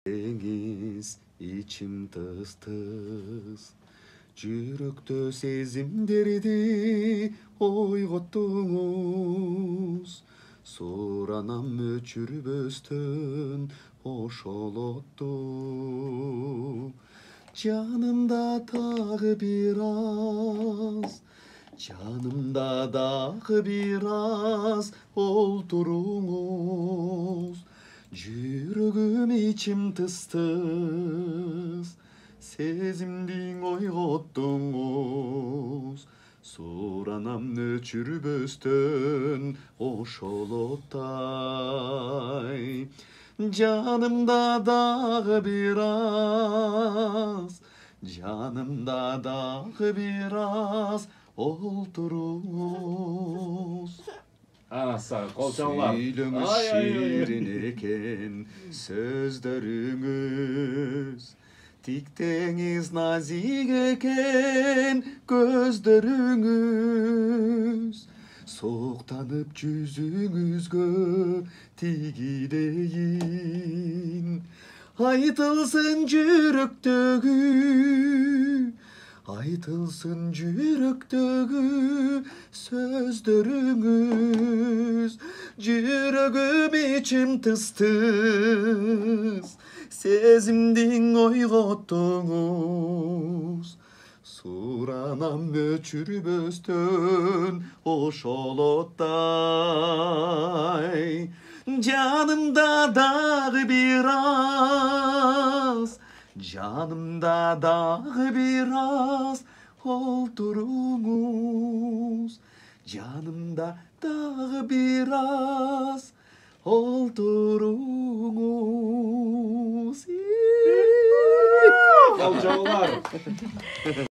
Deniz içim tız tız, Жүрөктө сезимдерди ойготтуңуз. Суранам өчүрбөстөн ошол отту. Жанымда дагы бир аз, жанымда дагы бир аз олтуруңуз. Жүрөгүм içim тыз-тыз, сезимдиң ойготтуңуз. Суранам өчүрбөстөн ошол оттай. Жанымда дагы бир аз, жанымда дагы бир аз олтуруңуз. Sağ kol çallar. Сөйлөңүз ширин экен сөздөрүңүз, тиктеңиз назик экен көздөрүңүз. Соктанып жүзүңүзгө тигидейин, айтылсын жүрөктөгү, айтылсын жүрөктөгү сөздөрүңүз. Жүрөгүм içim тыз-тыз, сезимдиң ойготтуңуз. Суранам өчүрбөстөн ошол оттай. Жанымда дагы бир аз, жанымда дагы бир аз олтуруңуз. Жанымда дагы бир аз олтуруңуз. Kol çallar.